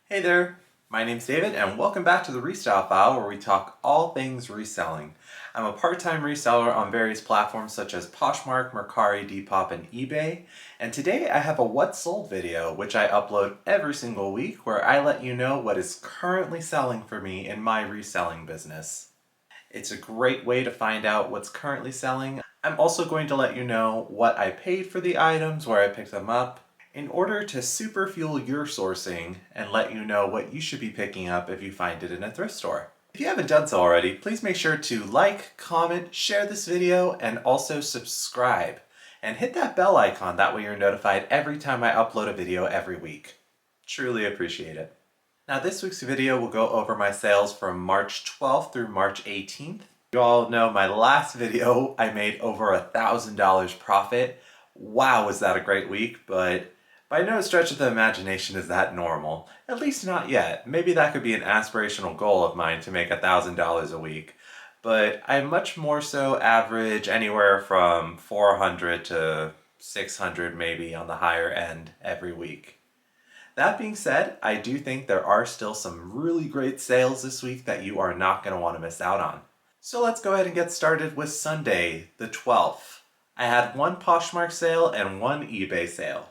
Hey there, my name's David and welcome back to the Restyle File where we talk all things reselling. I'm a part-time reseller on various platforms such as Poshmark, Mercari, Depop, and eBay. And today I have a What Sold video which I upload every single week where I let you know what is currently selling for me in my reselling business. It's a great way to find out what's currently selling. I'm also going to let you know what I paid for the items, where I picked them up, in order to super fuel your sourcing and let you know what you should be picking up if you find it in a thrift store. If you haven't done so already, please make sure to like, comment, share this video, and also subscribe. And hit that bell icon, that way you're notified every time I upload a video every week. Truly appreciate it. Now this week's video will go over my sales from March 12th through March 18th. You all know my last video I made over $1,000 profit. Wow, was that a great week, but by no stretch of the imagination is that normal. At least not yet. Maybe that could be an aspirational goal of mine to make $1,000 a week. But I much more so average anywhere from 400 to 600 maybe on the higher end every week. That being said, I do think there are still some really great sales this week that you are not going to want to miss out on. So let's go ahead and get started with Sunday, the 12th. I had one Poshmark sale and one eBay sale.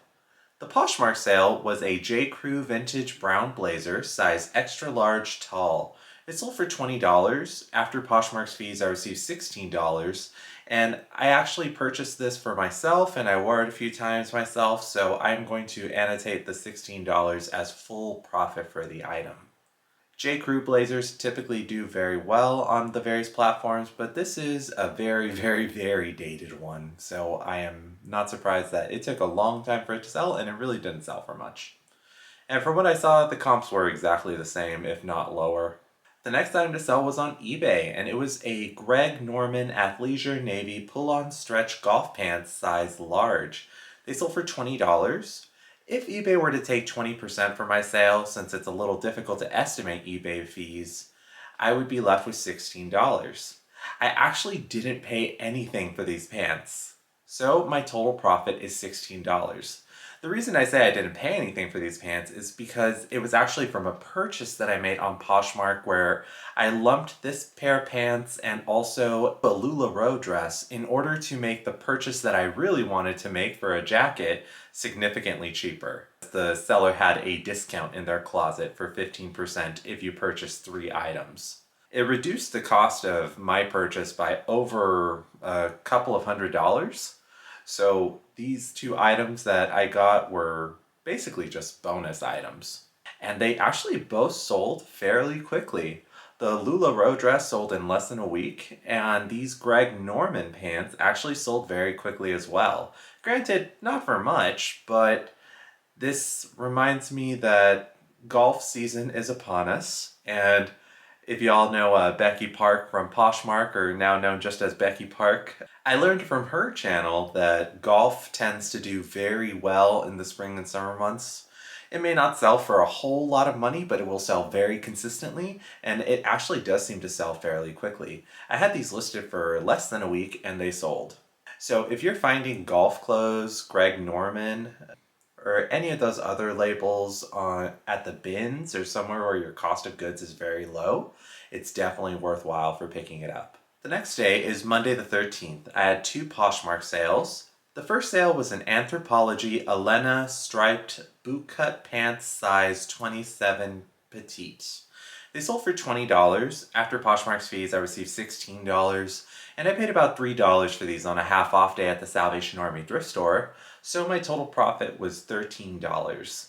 The Poshmark sale was a J. Crew vintage brown blazer, size extra large tall. It sold for $20. After Poshmark's fees, I received $16. And I actually purchased this for myself and I wore it a few times myself, so I'm going to annotate the $16 as full profit for the item. J. Crew blazers typically do very well on the various platforms, but this is a very dated one, so I am not surprised that it took a long time for it to sell and it really didn't sell for much. And from what I saw, the comps were exactly the same, if not lower. The next item to sell was on eBay, and it was a Greg Norman athleisure navy pull-on stretch golf pants size large. They sold for $20. If eBay were to take 20% for my sale, since it's a little difficult to estimate eBay fees, I would be left with $16. I actually didn't pay anything for these pants, so my total profit is $16. The reason I say I didn't pay anything for these pants is because it was actually from a purchase that I made on Poshmark where I lumped this pair of pants and also a LuLaRoe dress in order to make the purchase that I really wanted to make for a jacket significantly cheaper. The seller had a discount in their closet for 15% if you purchase 3 items. It reduced the cost of my purchase by over a couple of $100. So these 2 items that I got were basically just bonus items. And they actually both sold fairly quickly. The LuLaRoe dress sold in less than a week, and these Greg Norman pants actually sold very quickly as well. Granted, not for much, but this reminds me that golf season is upon us, and if y'all know Becky Park from Poshmark, or now known just as Becky Park, I learned from her channel that golf tends to do very well in the spring and summer months. It may not sell for a whole lot of money, but it will sell very consistently, and it actually does seem to sell fairly quickly. I had these listed for less than a week, and they sold. So if you're finding golf clothes, Greg Norman, or any of those other labels at the bins or somewhere where your cost of goods is very low, it's definitely worthwhile for picking it up. The next day is Monday the 13th. I had 2 Poshmark sales. The first sale was an Anthropologie Elena striped bootcut pants size 27 petite. They sold for $20. After Poshmark's fees, I received $16, and I paid about $3 for these on a half-off day at the Salvation Army thrift store, so my total profit was $13.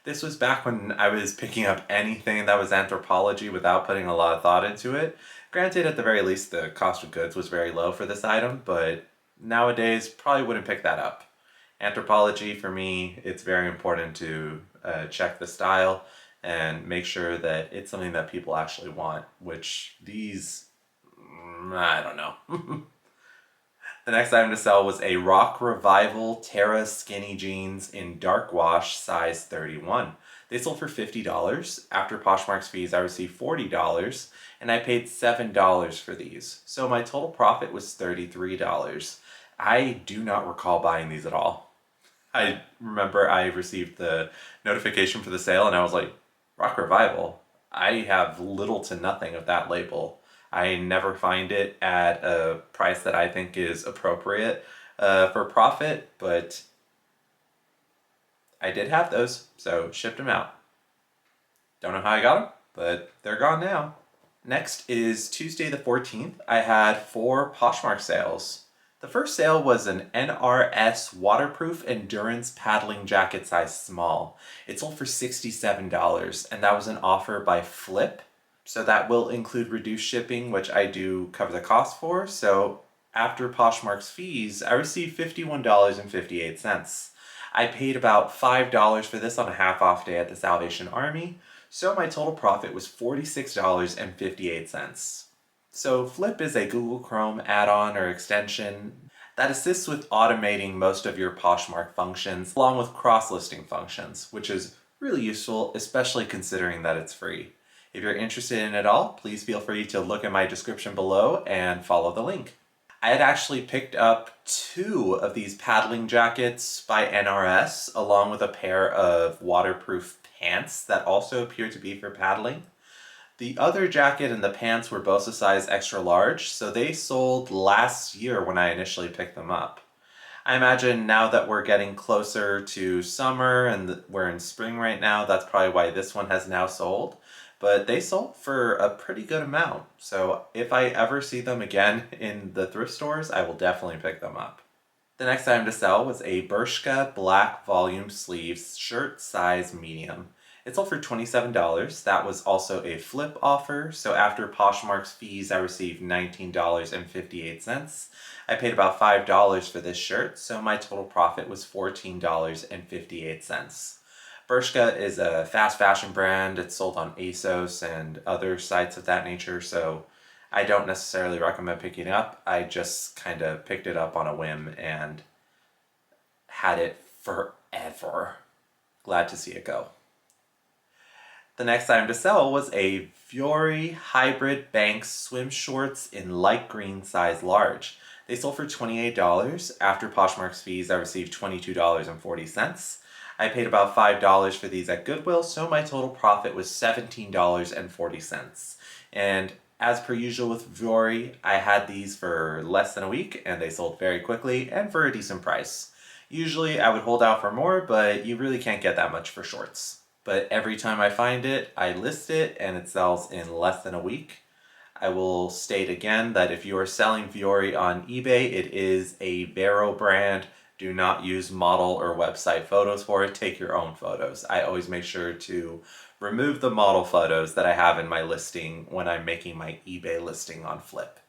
This was back when I was picking up anything that was Anthropologie without putting a lot of thought into it. Granted, at the very least, the cost of goods was very low for this item, but nowadays, probably wouldn't pick that up. Anthropologie, for me, it's very important to check the style and make sure that it's something that people actually want, which these, I don't know. The next item to sell was a Rock Revival Terra skinny jeans in dark wash size 31. They sold for $50. After Poshmark's fees, I received $40, and I paid $7 for these. So my total profit was $33. I do not recall buying these at all. I remember I received the notification for the sale and I was like, Rock Revival. I have little to nothing of that label. I never find it at a price that I think is appropriate for profit, but I did have those, so shipped them out. Don't know how I got them, but they're gone now. Next is Tuesday the 14th. I had 4 Poshmark sales. The first sale was an NRS waterproof endurance paddling jacket size small. It sold for $67, and that was an offer by FLYP. So that will include reduced shipping, which I do cover the cost for. So after Poshmark's fees, I received $51.58. I paid about $5 for this on a half off day at the Salvation Army, so my total profit was $46.58. So FLYP is a Google Chrome add-on or extension that assists with automating most of your Poshmark functions, along with cross-listing functions, which is really useful, especially considering that it's free. If you're interested in it all, please feel free to look at my description below and follow the link. I had actually picked up 2 of these paddling jackets by NRS, along with a pair of waterproof pants that also appear to be for paddling. The other jacket and the pants were both a size extra large, so they sold last year when I initially picked them up. I imagine now that we're getting closer to summer and we're in spring right now, that's probably why this one has now sold. But they sold for a pretty good amount, so if I ever see them again in the thrift stores, I will definitely pick them up. The next item to sell was a Bershka black volume sleeves shirt size medium. It sold for $27. That was also a FLYP offer, so after Poshmark's fees I received $19.58. I paid about $5 for this shirt, so my total profit was $14.58. Bershka is a fast fashion brand. It's sold on ASOS and other sites of that nature, so I don't necessarily recommend picking it up. I just kind of picked it up on a whim and had it forever. Glad to see it go. The next item to sell was a Vuori Hybrid Banks swim shorts in light green size large. They sold for $28. After Poshmark's fees, I received $22.40. I paid about $5 for these at Goodwill, so my total profit was $17.40. And as per usual with Vuori, I had these for less than a week, and they sold very quickly and for a decent price. Usually I would hold out for more, but you really can't get that much for shorts. But every time I find it, I list it, and it sells in less than a week. I will state again that if you are selling Vuori on eBay, it is a Vero brand. Do not use model or website photos for it. Take your own photos. I always make sure to remove the model photos that I have in my listing when I'm making my eBay listing on FLYP.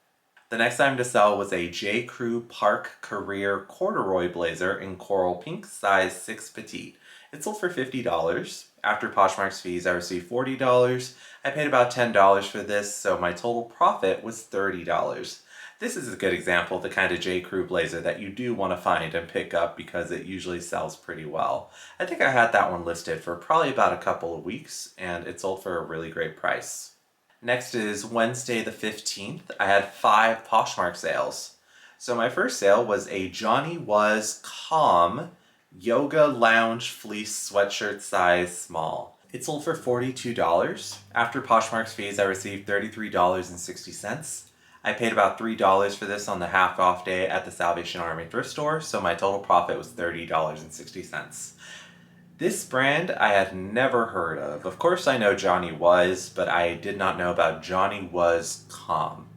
The next item to sell was a J. Crew Park Career corduroy blazer in coral pink, size 6 petite. It sold for $50. After Poshmark's fees, I received $40. I paid about $10 for this, so my total profit was $30. This is a good example of the kind of J. Crew blazer that you do want to find and pick up because it usually sells pretty well. I think I had that one listed for probably about a couple of weeks, and it sold for a really great price. Next is Wednesday the 15th. I had 5 Poshmark sales. So my first sale was a Johnny Was Calm Yoga Lounge Fleece sweatshirt size small. It sold for $42. After Poshmark's fees, I received $33.60. I paid about $3 for this on the half off day at the Salvation Army thrift store, so my total profit was $30.60. This brand I had never heard of. Of course I know Johnny Was, but I did not know about Johnny Was Calm.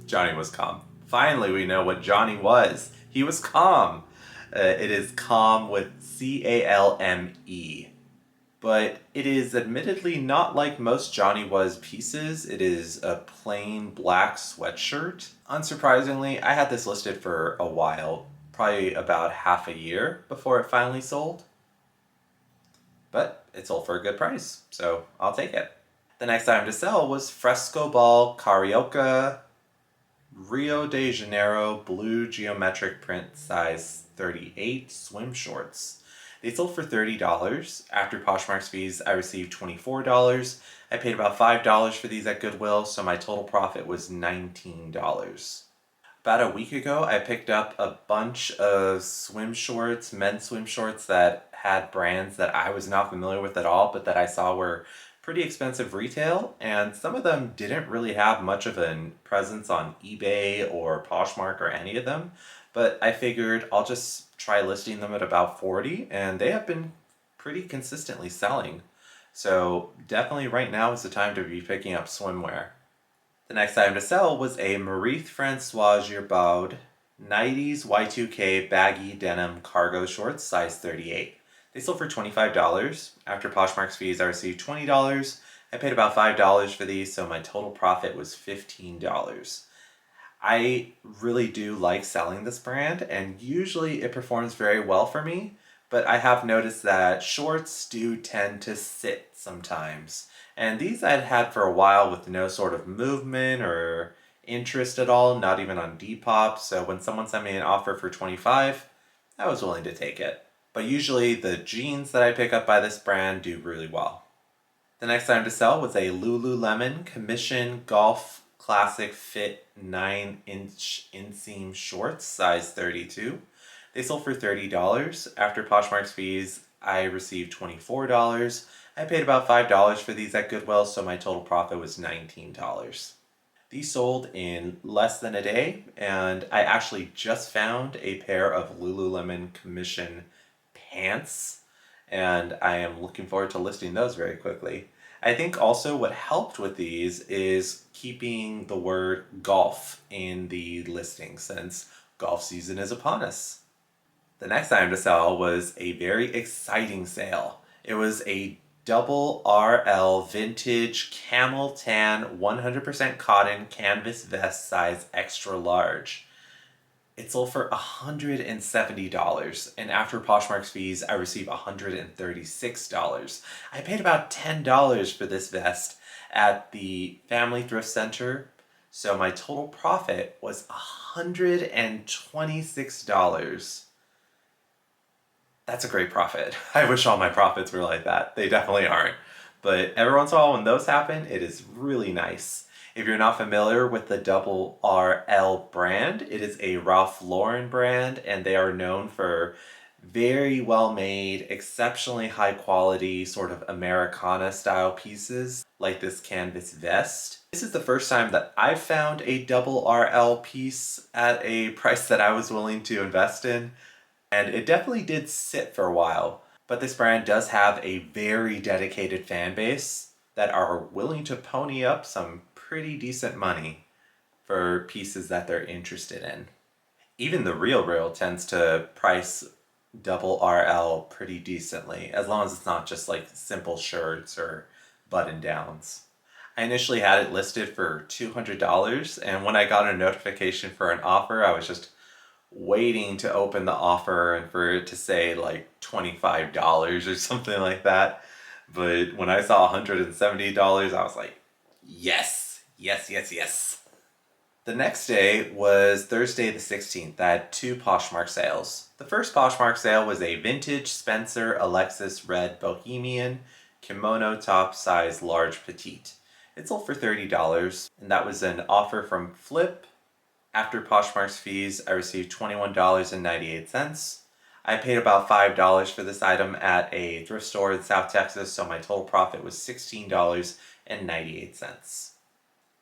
Johnny Was Calm. Finally we know what Johnny was. He was calm. It is calm with C-A-L-M-E. But it is admittedly not like most Johnny Was pieces. It is a plain black sweatshirt. Unsurprisingly, I had this listed for a while, probably about half a year before it finally sold. But it sold for a good price, so I'll take it. The next item to sell was Fresco Ball Carioca Rio de Janeiro blue geometric print size 38 swim shorts. They sold for $30. After Poshmark's fees, I received $24. I paid about $5 for these at Goodwill, so my total profit was $19. About a week ago, I picked up a bunch of swim shorts, men's swim shorts that had brands that I was not familiar with at all, but that I saw were pretty expensive retail, and some of them didn't really have much of a presence on eBay or Poshmark or any of them. But I figured I'll just try listing them at about 40, and they have been pretty consistently selling. So definitely right now is the time to be picking up swimwear. The next item to sell was a Marie Francoise Girbaud 90s Y2K baggy denim cargo shorts, size 38. They sold for $25. After Poshmark's fees, I received $20. I paid about $5 for these, so my total profit was $15. I really do like selling this brand, and usually it performs very well for me, but I have noticed that shorts do tend to sit sometimes. And these I'd had for a while with no sort of movement or interest at all, not even on Depop, so when someone sent me an offer for 25, I was willing to take it. But usually the jeans that I pick up by this brand do really well. The next item to sell was a Lululemon Commission Golf Classic Fit 9-inch inseam shorts, size 32. They sold for $30. After Poshmark's fees, I received $24. I paid about $5 for these at Goodwill, so my total profit was $19. These sold in less than a day, and I actually just found a pair of Lululemon Commission pants, and I am looking forward to listing those very quickly. I think also what helped with these is keeping the word golf in the listing, since golf season is upon us. The next item to sell was a very exciting sale. It was a double RL vintage camel tan 100% cotton canvas vest, size extra large. It sold for $170, and after Poshmark's fees, I received $136. I paid about $10 for this vest at the Family Thrift Center, so my total profit was $126. That's a great profit. I wish all my profits were like that. They definitely aren't. But every once in a while when those happen, it is really nice. If you're not familiar with the Double RL brand, it is a Ralph Lauren brand, and they are known for very well made, exceptionally high quality, sort of Americana style pieces, like this canvas vest. This is the first time that I've found a Double RL piece at a price that I was willing to invest in. And it definitely did sit for a while, but this brand does have a very dedicated fan base that are willing to pony up some pretty decent money for pieces that they're interested in. Even the Real tends to price Double RL pretty decently, as long as it's not just like simple shirts or button downs. I initially had it listed for $200, and when I got a notification for an offer, I was just waiting to open the offer and for it to say like $25 or something like that. But when I saw $170, I was like, yes, yes, yes, yes. The next day was Thursday the 16th. I had two Poshmark sales. The first Poshmark sale was a vintage Spencer Alexis Red Bohemian kimono top, size large petite. It sold for $30, and that was an offer from FLYP. After Poshmark's fees, I received $21.98. I paid about $5 for this item at a thrift store in South Texas, so my total profit was $16.98.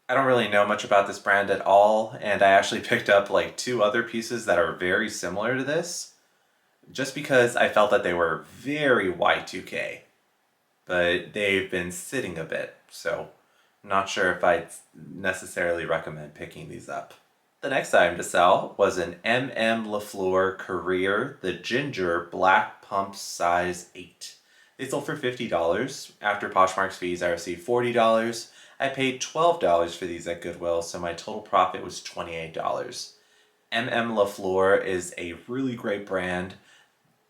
I don't really know much about this brand at all, and I actually picked up like two other pieces that are very similar to this, just because I felt that they were very Y2K, but they've been sitting a bit, so I'm not sure if I'd necessarily recommend picking these up. The next item to sell was an LaFleur Career The Ginger Black Pumps, size 8. They sold for $50. After Poshmark's fees, I received $40. I paid $12 for these at Goodwill, so my total profit was $28. LaFleur is a really great brand.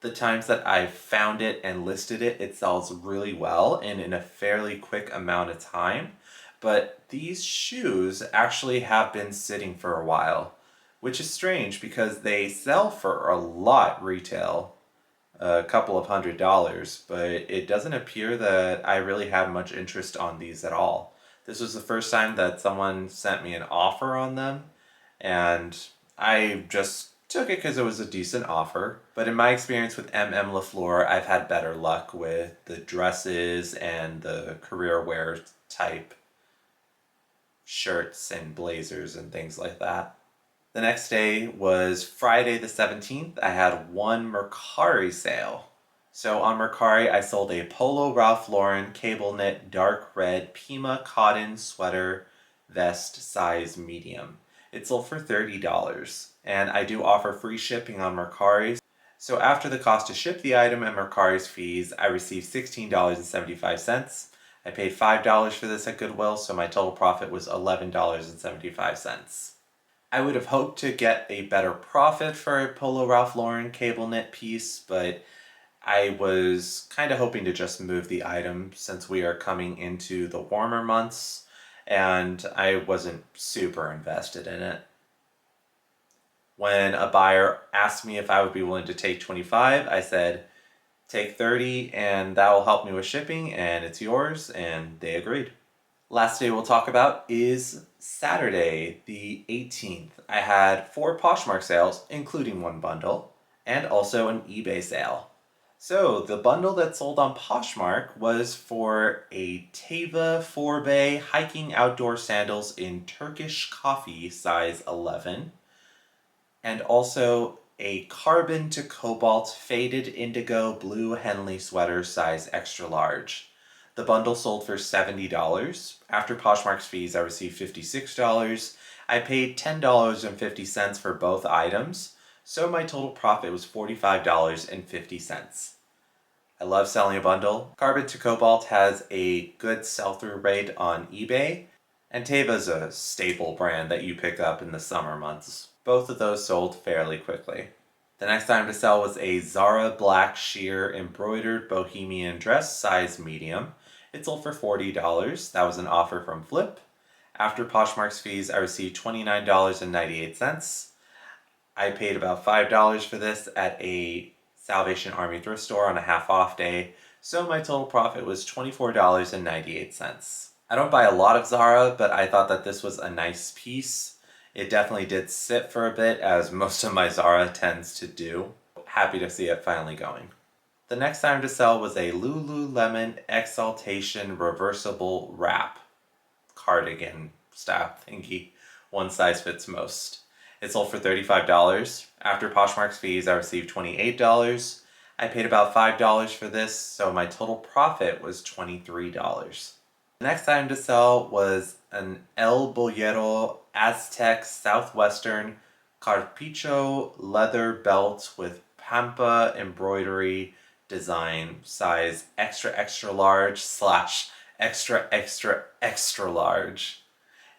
The times that I've found it and listed it, it sells really well and in a fairly quick amount of time. But these shoes actually have been sitting for a while, which is strange because they sell for a lot retail, a couple of $100s, but it doesn't appear that I really had much interest on these at all. This was the first time that someone sent me an offer on them, and I just Took it because it was a decent offer, but in my experience with MM LaFleur, I've had better luck with the dresses and the career wear type shirts and blazers and things like that. The next day was Friday the 17th. I had one Mercari sale. So on Mercari, I sold a Polo Ralph Lauren cable knit dark red Pima cotton sweater vest size medium. It sold for $30, and I do offer free shipping on Mercari. So after the cost to ship the item and Mercari's fees, I received $16.75. I paid $5 for this at Goodwill, so my total profit was $11.75. I would have hoped to get a better profit for a Polo Ralph Lauren cable knit piece, but I was kind of hoping to just move the item since we are coming into the warmer months, and I wasn't super invested in it. When a buyer asked me if I would be willing to take 25, I said, take 30 and that will help me with shipping and it's yours, and they agreed. Last day we'll talk about is Saturday, the 18th. I had 4 Poshmark sales, including one bundle, and also an eBay sale. So the bundle that sold on Poshmark was for a Teva 4-bay hiking outdoor sandals in Turkish coffee size 11, and also a carbon to cobalt faded indigo blue Henley sweater size extra large. The bundle sold for $70. After Poshmark's fees, I received $56. I paid $10.50 for both items, so my total profit was $45.50. I love selling a bundle. Carbon to Cobalt has a good sell-through rate on eBay, and Teva's a staple brand that you pick up in the summer months. Both of those sold fairly quickly. The next item to sell was a Zara black sheer embroidered bohemian dress size medium. It sold for $40. That was an offer from FLYP. After Poshmark's fees, I received $29.98. I paid about $5 for this at a Salvation Army thrift store on a half off day, so my total profit was $24.98. I don't buy a lot of Zara, but I thought that this was a nice piece. It definitely did sit for a bit, as most of my Zara tends to do. Happy to see it finally going. The next item to sell was a Lululemon Exaltation reversible wrap cardigan style thingy. One size fits most. It sold for $35. After Poshmark's fees, I received $28. I paid about $5 for this, so my total profit was $23. The next item to sell was an El Bollero Aztec Southwestern Carpicho leather belt with pampa embroidery design, size extra extra large / extra extra extra large.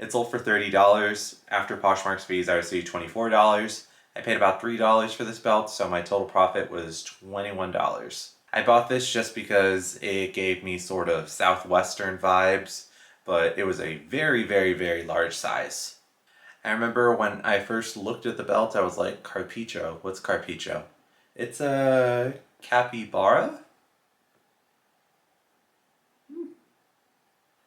It sold for $30. After Poshmark's fees, I received $24. I paid about $3 for this belt, so my total profit was $21. I bought this just because it gave me sort of Southwestern vibes, but it was a very, very, very large size. I remember when I first looked at the belt, I was like, Carpicho? What's Carpicho? It's a capybara?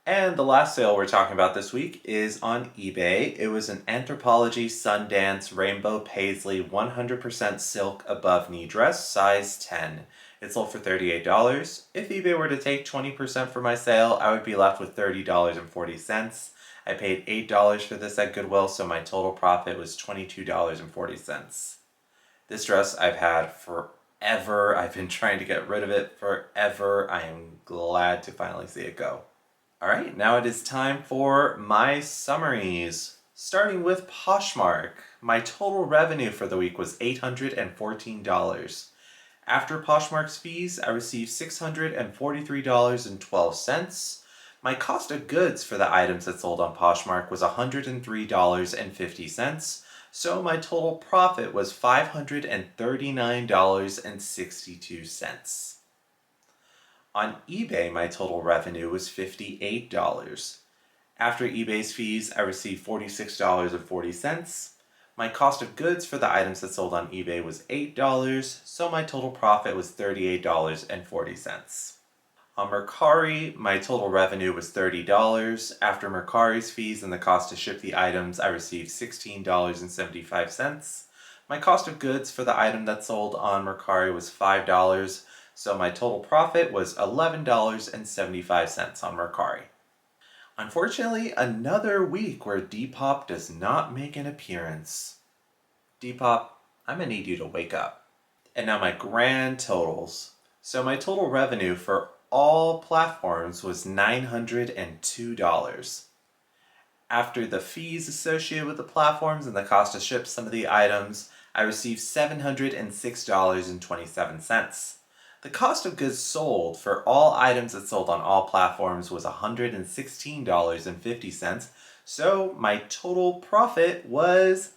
And the last sale we're talking about this week is on eBay. It was an Anthropologie Sundance Rainbow Paisley 100% silk above knee dress, size 10. It sold for $38. If eBay were to take 20% for my sale, I would be left with $30.40. I paid $8 for this at Goodwill, so my total profit was $22.40. This dress I've had forever. I've been trying to get rid of it forever. I am glad to finally see it go. Alright, now it is time for my summaries. Starting with Poshmark. My total revenue for the week was $814. After Poshmark's fees, I received $643.12. My cost of goods for the items that sold on Poshmark was $103.50, so my total profit was $539.62. On eBay, my total revenue was $58. After eBay's fees, I received $46.40. My cost of goods for the items that sold on eBay was $8, so my total profit was $38.40. On Mercari, my total revenue was $30. After Mercari's fees and the cost to ship the items, I received $16.75. My cost of goods for the item that sold on Mercari was $5, so my total profit was $11.75 on Mercari. Unfortunately, another week where Depop does not make an appearance. Depop, I'm gonna need you to wake up. And now my grand totals. So my total revenue for all platforms was $902. After the fees associated with the platforms and the cost to ship some of the items, I received $706.27. The cost of goods sold for all items that sold on all platforms was $116.50, so my total profit was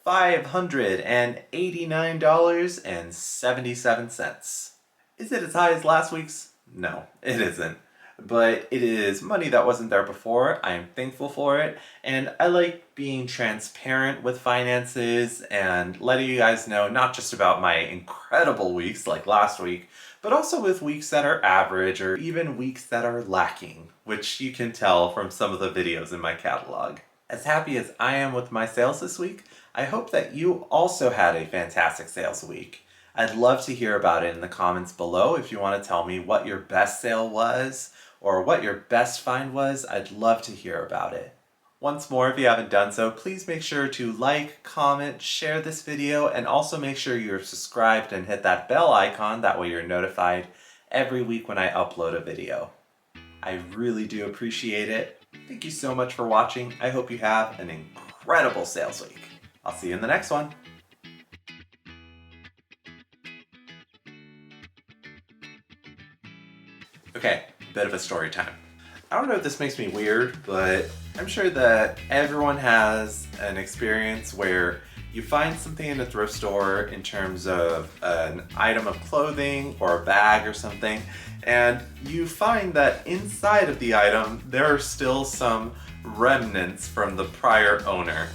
$589.77. Is it as high as last week's? No, it isn't. But it is money that wasn't there before. I am thankful for it, and I like being transparent with finances and letting you guys know not just about my incredible weeks like last week, but also with weeks that are average or even weeks that are lacking, which you can tell from some of the videos in my catalog. As happy as I am with my sales this week, I hope that you also had a fantastic sales week. I'd love to hear about it in the comments below. If you want to tell me what your best sale was or what your best find was, I'd love to hear about it. Once more, if you haven't done so, please make sure to like, comment, share this video, and also make sure you're subscribed and hit that bell icon. That way you're notified every week when I upload a video. I really do appreciate it. Thank you so much for watching. I hope you have an incredible sales week. I'll see you in the next one. Okay, bit of a story time. I don't know if this makes me weird, but I'm sure that everyone has an experience where you find something in a thrift store in terms of an item of clothing or a bag or something, and you find that inside of the item there are still some remnants from the prior owner.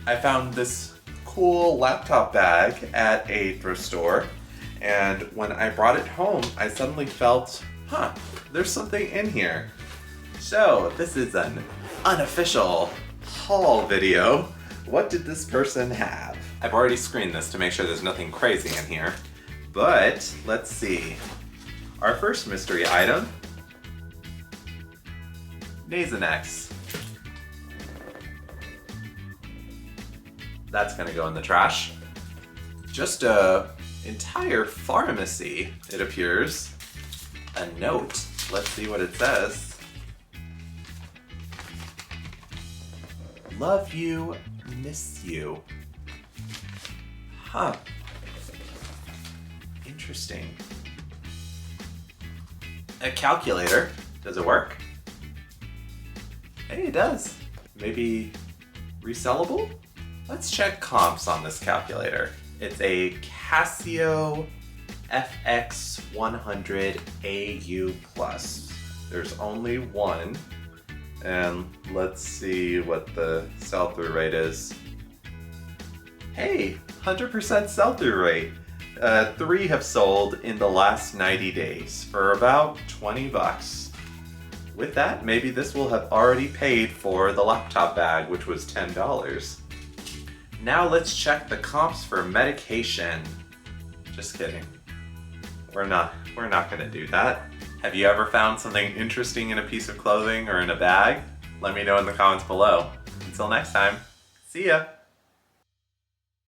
I found this cool laptop bag at a thrift store, and when I brought it home I suddenly felt, there's something in here. So this is an unofficial haul video. What did this person have? I've already screened this to make sure there's nothing crazy in here, but let's see. Our first mystery item, Nasonex. That's gonna go in the trash. Just a entire pharmacy, it appears. A note. Let's see what it says. Love you, miss you. Interesting. A calculator. Does it work? Hey, it does. Maybe resellable? Let's check comps on this calculator. It's a Casio FX100 AU+. There's only one, and let's see what the sell-through rate is. Hey, 100% sell-through rate. 3 have sold in the last 90 days for about 20 bucks. With that, maybe this will have already paid for the laptop bag, which was $10. Now let's check the comps for medication. Just kidding. We're not gonna do that. Have you ever found something interesting in a piece of clothing or in a bag? Let me know in the comments below. Until next time, see ya!